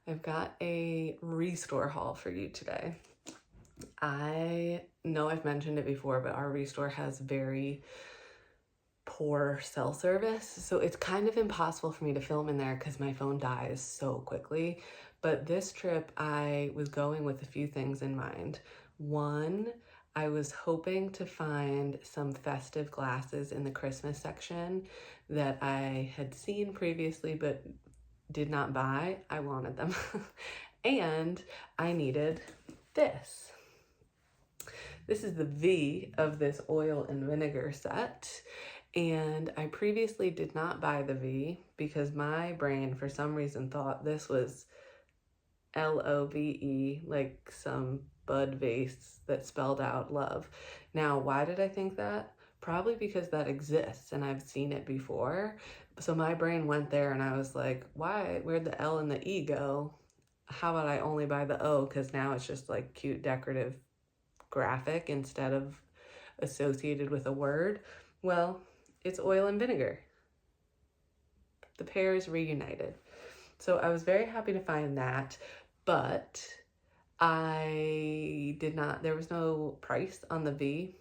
I've got a Restore haul for you today. I know I've mentioned it before, but our Restore has very poor cell service, so it's kind of impossible for me to film in there because my phone dies so quickly. But this trip, I was going with a few things in mind. One, I was hoping to find some festive glasses in the Christmas section that I had seen previously but did not buy. I wanted them. And I needed this. This is the V of this oil and vinegar set. And I previously did not buy the V because my brain, for some reason, thought this was LOVE, like some bud vase that spelled out love. Now, why did I think that? Probably because that exists and I've seen it before. So my brain went there and I was like, why? Where'd the L and the E go? How about I only buy the O? Because now it's just like cute decorative graphic instead of associated with a word. Well, it's oil and vinegar. The pair is reunited. So I was very happy to find that, but there was no price on the V,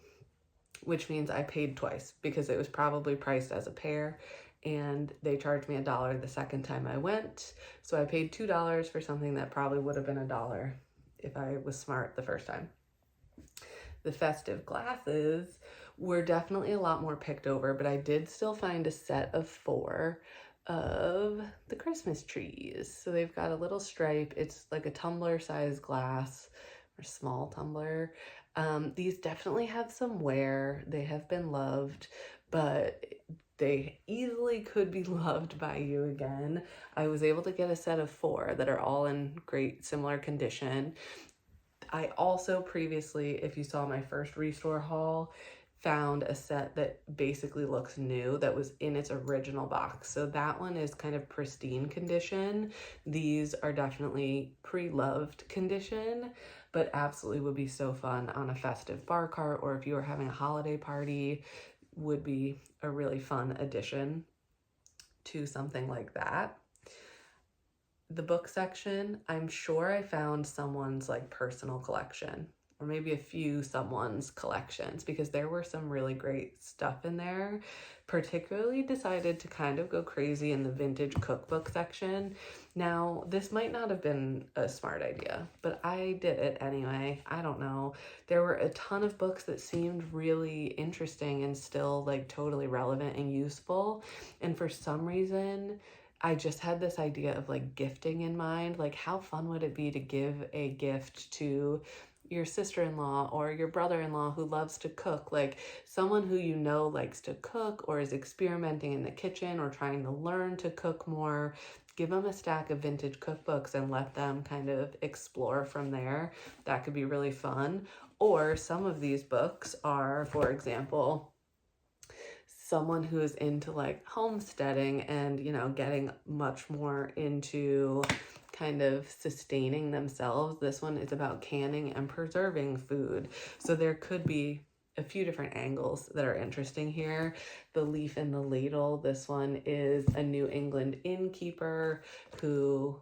which means I paid twice because it was probably priced as a pair and they charged me $1 the second time I went. So I paid $2 for something that probably would have been $1 if I was smart the first time. The festive glasses were definitely a lot more picked over, but I did still find a set of 4 of the Christmas trees. So they've got a little stripe. It's like a tumbler size glass or small tumbler. These definitely have some wear. They have been loved, but they easily could be loved by you again. I was able to get a set of 4 that are all in great similar condition. I also previously, if you saw my first Restore haul, found a set that basically looks new that was in its original box. So that one is kind of pristine condition. These are definitely pre-loved condition, but absolutely would be so fun on a festive bar cart, or if you were having a holiday party, would be a really fun addition to something like that. The book section, I'm sure I found someone's like personal collection, or maybe a few someone's collections, because there were some really great stuff in there. Particularly decided to kind of go crazy in the vintage cookbook section. Now, this might not have been a smart idea, but I did it anyway. I don't know. There were a ton of books that seemed really interesting and still like totally relevant and useful. And for some reason, I just had this idea of like gifting in mind. Like, how fun would it be to give a gift to your sister-in-law or your brother-in-law who loves to cook, like someone who you know likes to cook or is experimenting in the kitchen or trying to learn to cook more. Give them a stack of vintage cookbooks and let them kind of explore from there. That could be really fun. Or some of these books are, for example, someone who is into like homesteading and, you know, getting much more into kind of sustaining themselves. This one is about canning and preserving food. So there could be a few different angles that are interesting here. The Leaf and the Ladle. This one is a New England innkeeper who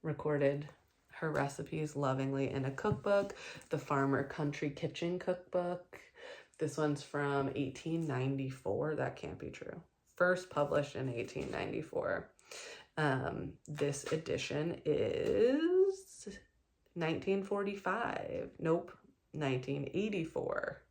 recorded her recipes lovingly in a cookbook. The Farmer Country Kitchen Cookbook. This one's from 1894. That can't be true. First published in 1894. This edition is 1945. Nope, 1984.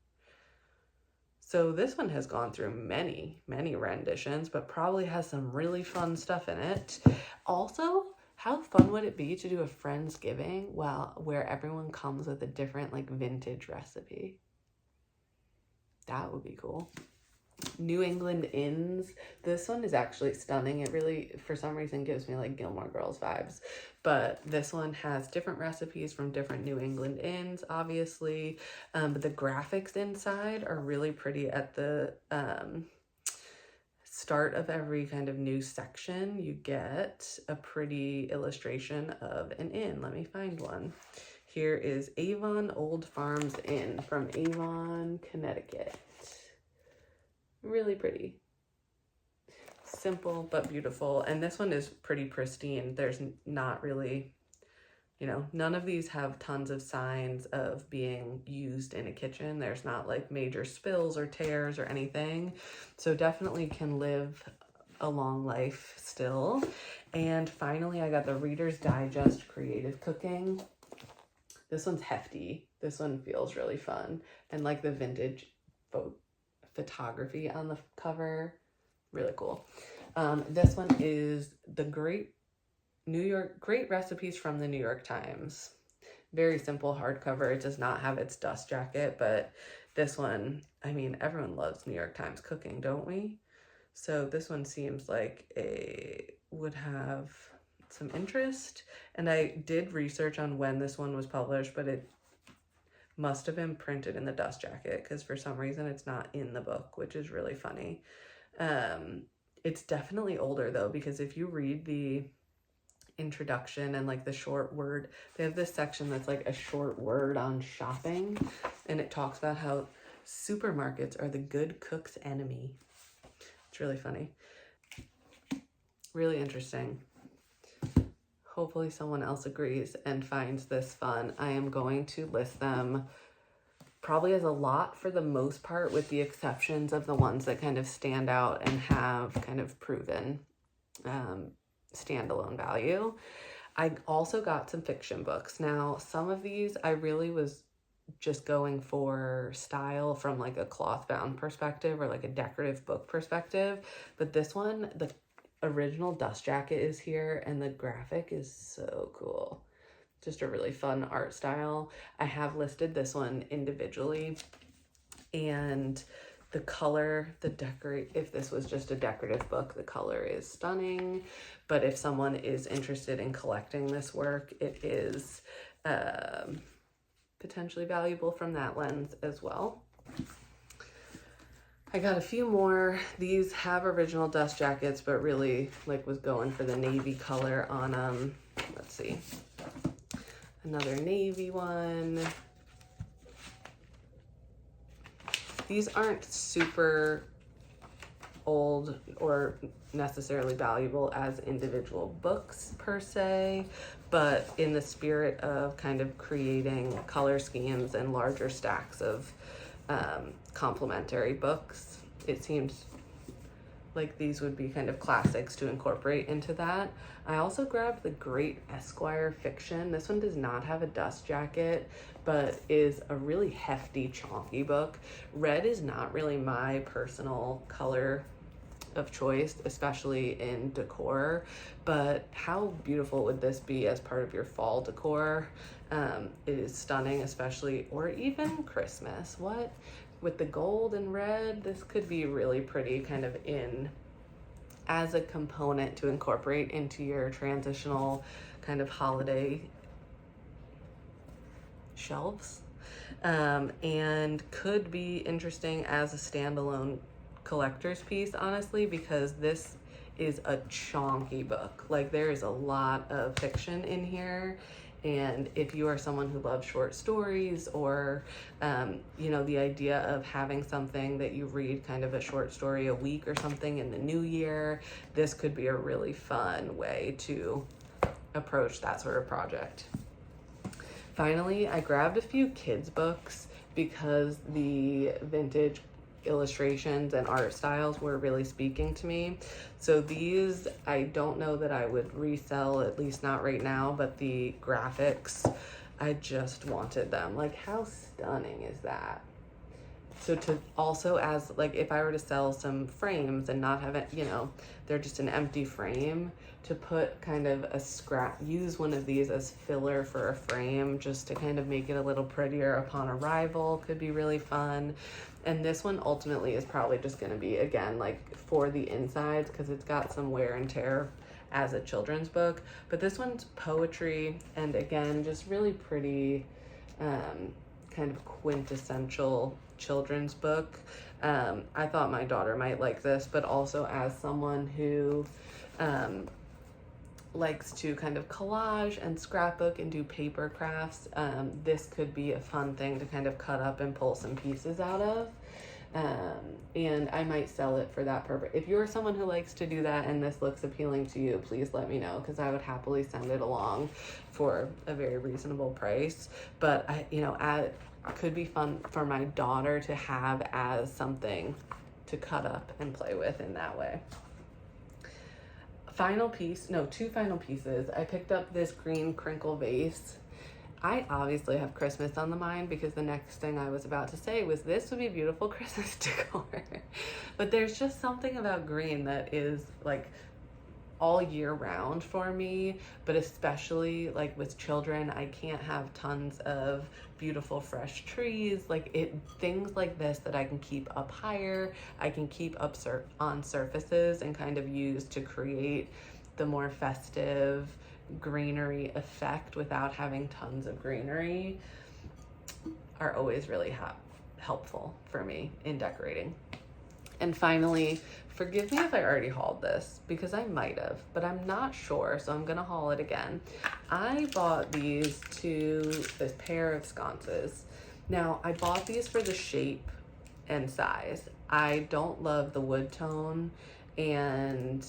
So this one has gone through many, many renditions, but probably has some really fun stuff in it. Also, how fun would it be to do a Friendsgiving where everyone comes with a different like vintage recipe? That would be cool. New England Inns. This one is actually stunning. It really, for some reason, gives me like Gilmore Girls vibes. But this one has different recipes from different New England inns, obviously. But the graphics inside are really pretty. At the start of every kind of new section, you get a pretty illustration of an inn. Let me find one. Here is Avon Old Farms Inn from Avon, Connecticut. Really pretty. simple but beautiful. And this one is pretty pristine. There's not really, you know, none of these have tons of signs of being used in a kitchen. There's not like major spills or tears or anything. So definitely can live a long life still. And finally, I got the Reader's Digest Creative Cooking. This one's hefty. This one feels really fun. And like the vintage photography on the cover, really cool. This one is the Great Recipes from the New York Times. Very simple hardcover. It does not have its dust jacket, but this one, I mean, everyone loves New York Times cooking, don't we? So this one seems like would have some interest. And I did research on when this one was published, but it must have been printed in the dust jacket because for some reason it's not in the book, which is really funny. It's definitely older though, because if you read the introduction and like the short word, they have this section that's like a short word on shopping, and it talks about how supermarkets are the good cook's enemy. It's really funny. Really interesting. Hopefully someone else agrees and finds this fun. I am going to list them probably as a lot for the most part, with the exceptions of the ones that kind of stand out and have kind of proven standalone value. I also got some fiction books. Now, some of these I really was just going for style from like a cloth bound perspective or like a decorative book perspective. But this one, the original dust jacket is here and the graphic is so cool. Just a really fun art style. I have listed this one individually, and the color, if this was just a decorative book, the color is stunning. But if someone is interested in collecting this work, it is potentially valuable from that lens as well. I got a few more. These have original dust jackets, but really like was going for the navy color on them. Let's see. Another navy one. These aren't super old or necessarily valuable as individual books per se, but in the spirit of kind of creating color schemes and larger stacks of complementary books, it seems like these would be kind of classics to incorporate into that. I also grabbed the Great Esquire Fiction. This one does not have a dust jacket, but is a really hefty, chonky book. Red is not really my personal color of choice, especially in decor, but how beautiful would this be as part of your fall decor? It is stunning, especially, or even Christmas. What? With the gold and red, this could be really pretty kind of in as a component to incorporate into your transitional kind of holiday shelves, and could be interesting as a standalone collector's piece, honestly, because this is a chonky book. Like, there is a lot of fiction in here. And if you are someone who loves short stories, or, you know, the idea of having something that you read kind of a short story a week or something in the new year, this could be a really fun way to approach that sort of project. Finally, I grabbed a few kids' books because the vintage illustrations and art styles were really speaking to me. So these, I don't know that I would resell, at least not right now, but the graphics, I just wanted them. Like, how stunning is that? So to also, as like, if I were to sell some frames and not have it, you know, they're just an empty frame, to put kind of a use one of these as filler for a frame just to kind of make it a little prettier upon arrival could be really fun. And this one ultimately is probably just going to be, again, like for the insides, because it's got some wear and tear as a children's book. But this one's poetry, and again, just really pretty, kind of quintessential children's book. I thought my daughter might like this, but also as someone who likes to kind of collage and scrapbook and do paper crafts, this could be a fun thing to kind of cut up and pull some pieces out of. And I might sell it for that purpose. If you're someone who likes to do that and this looks appealing to you, please let me know, because I would happily send it along for a very reasonable price. But it could be fun for my daughter to have as something to cut up and play with in that way. Two final pieces. I picked up this green crinkle vase. I obviously have Christmas on the mind, because the next thing I was about to say was this would be beautiful Christmas decor. But there's just something about green that is like all year round for me, but especially like with children, I can't have tons of beautiful fresh trees. Things like this that I can keep up higher, I can keep up on surfaces and kind of use to create the more festive greenery effect without having tons of greenery, are always really helpful for me in decorating. And finally, forgive me if I already hauled this, because I might have, but I'm not sure, so I'm gonna haul it again. I bought this pair of sconces. Now, I bought these for the shape and size. I don't love the wood tone, and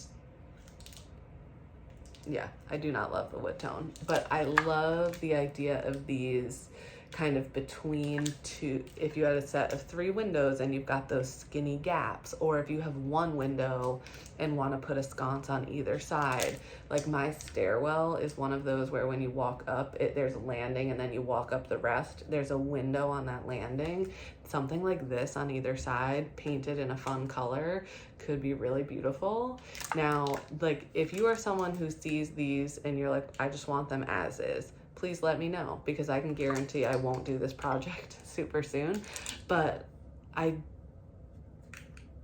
yeah, I do not love the wood tone, but I love the idea of these kind of between two. If you had a set of 3 windows and you've got those skinny gaps, or if you have 1 window and want to put a sconce on either side. Like my stairwell is one of those where when you walk up, there's a landing, and then you walk up the rest, there's a window on that landing. Something like this on either side, painted in a fun color, could be really beautiful. Now, like if you are someone who sees these and you're like, I just want them as is, please let me know, because I can guarantee I won't do this project super soon. But I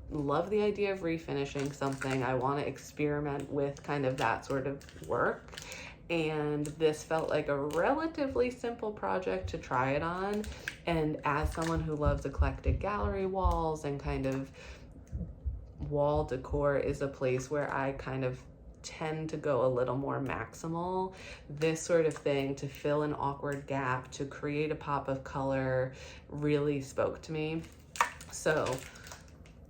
love the idea of refinishing something. I want to experiment with kind of that sort of work. And this felt like a relatively simple project to try it on. And as someone who loves eclectic gallery walls and kind of wall decor is a place where I kind of tend to go a little more maximal, this sort of thing to fill an awkward gap, to create a pop of color, really spoke to me. So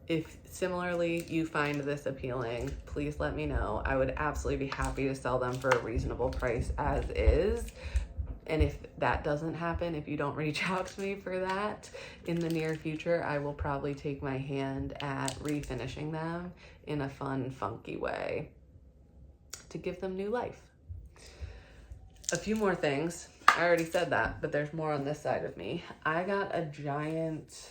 if similarly you find this appealing, please let me know. I would absolutely be happy to sell them for a reasonable price as is. And if that doesn't happen, if you don't reach out to me for that in the near future, I will probably take my hand at refinishing them in a fun, funky way to give them new life. A few more things. I already said that, but there's more on this side of me. I got a giant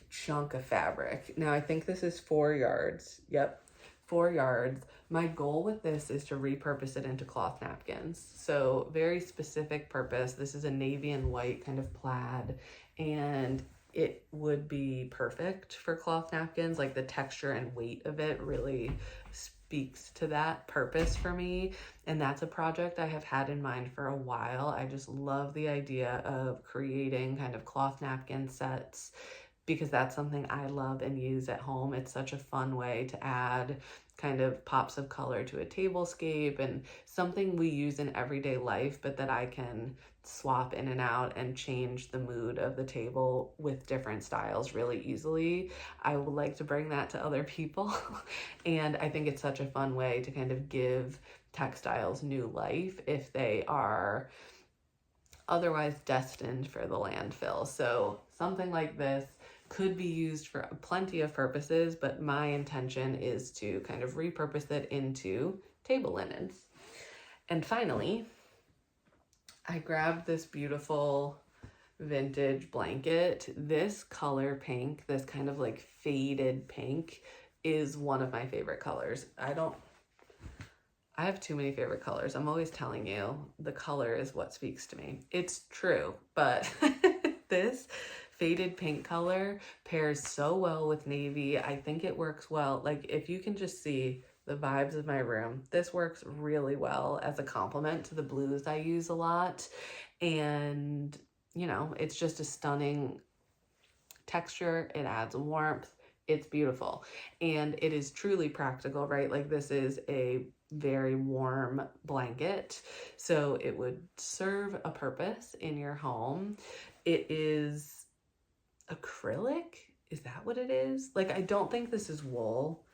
chunk of fabric. Now I think this is 4 yards. Yep, 4 yards. My goal with this is to repurpose it into cloth napkins. So very specific purpose. This is a navy and white kind of plaid, and it would be perfect for cloth napkins. Like the texture and weight of it really speaks to that purpose for me. And that's a project I have had in mind for a while. I just love the idea of creating kind of cloth napkin sets, because that's something I love and use at home. It's such a fun way to add kind of pops of color to a tablescape, and something we use in everyday life, but that I can swap in and out and change the mood of the table with different styles really easily. I would like to bring that to other people. And I think it's such a fun way to kind of give textiles new life if they are otherwise destined for the landfill. So something like this could be used for plenty of purposes, but my intention is to kind of repurpose it into table linens. And finally, I grabbed this beautiful vintage blanket. This color pink, this kind of like faded pink, is one of my favorite colors. I have too many favorite colors. I'm always telling you the color is what speaks to me. It's true, but this faded pink color pairs so well with navy. I think it works well. Like if you can just see the vibes of my room, this works really well as a complement to the blues I use a lot. And you know, it's just a stunning texture. It adds warmth. It's beautiful. And it is truly practical, right? Like this is a very warm blanket, so it would serve a purpose in your home. It is acrylic. Is that what it is? Like, I don't think this is wool.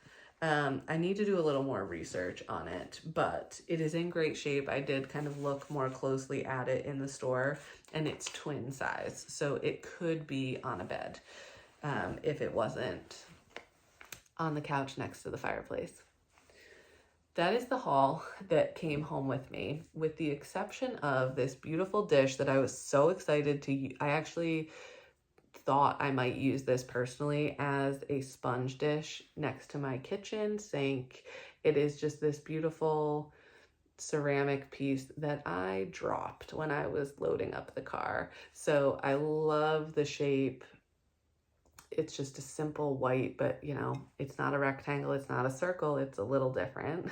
I need to do a little more research on it, but it is in great shape. I did kind of look more closely at it in the store, and it's twin size, so it could be on a bed if it wasn't on the couch next to the fireplace. That is the haul that came home with me, with the exception of this beautiful dish that I was so excited to. I actually thought I might use this personally as a sponge dish next to my kitchen sink. It is just this beautiful ceramic piece that I dropped when I was loading up the car. So I love the shape. It's just a simple white, but you know, it's not a rectangle, it's not a circle, it's a little different.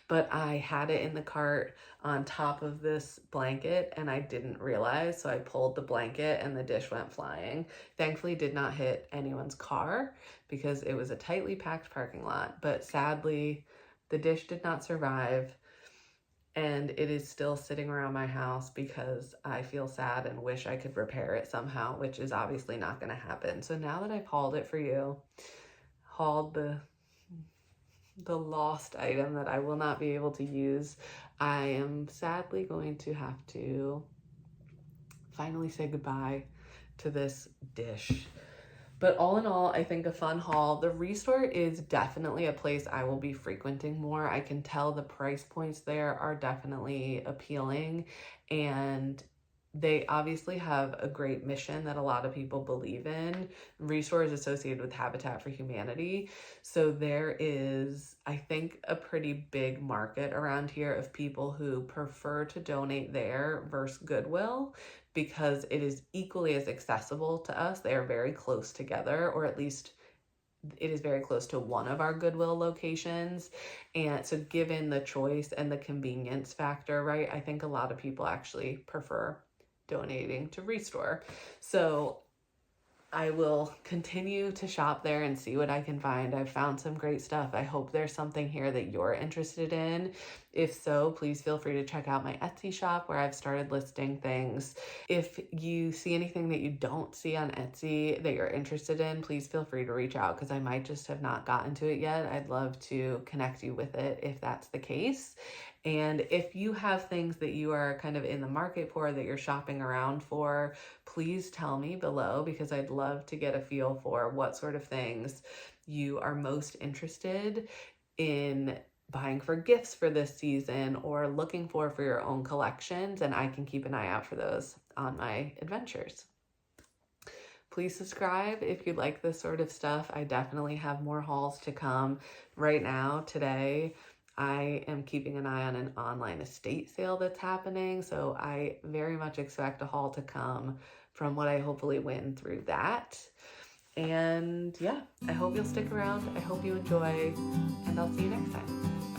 But I had it in the cart on top of this blanket and I didn't realize, so I pulled the blanket and the dish went flying. Thankfully did not hit anyone's car because it was a tightly packed parking lot, but sadly the dish did not survive. And it is still sitting around my house because I feel sad and wish I could repair it somehow, which is obviously not going to happen. So now that I've hauled it for you, hauled the lost item that I will not be able to use, I am sadly going to have to finally say goodbye to this dish. But all in all, I think a fun haul. The Restore is definitely a place I will be frequenting more. I can tell the price points there are definitely appealing, and they obviously have a great mission that a lot of people believe in. Restore is associated with Habitat for Humanity. So there is, I think, a pretty big market around here of people who prefer to donate there versus Goodwill, because it is equally as accessible to us. They are very close together, or at least it is very close to one of our Goodwill locations. And so given the choice and the convenience factor, right, I think a lot of people actually prefer donating to Restore. So I will continue to shop there and see what I can find. I've found some great stuff. I hope there's something here that you're interested in. If so, please feel free to check out my Etsy shop where I've started listing things. If you see anything that you don't see on Etsy that you're interested in, please feel free to reach out because I might just have not gotten to it yet. I'd love to connect you with it if that's the case. And if you have things that you are kind of in the market for, that you're shopping around for, please tell me below because I'd love to get a feel for what sort of things you are most interested in buying for gifts for this season or looking for your own collections, and I can keep an eye out for those on my adventures. Please subscribe if you like this sort of stuff. I definitely have more hauls to come. Right now, today, I am keeping an eye on an online estate sale that's happening, so I very much expect a haul to come from what I hopefully win through that. And yeah, I hope you'll stick around. I hope you enjoy, and I'll see you next time.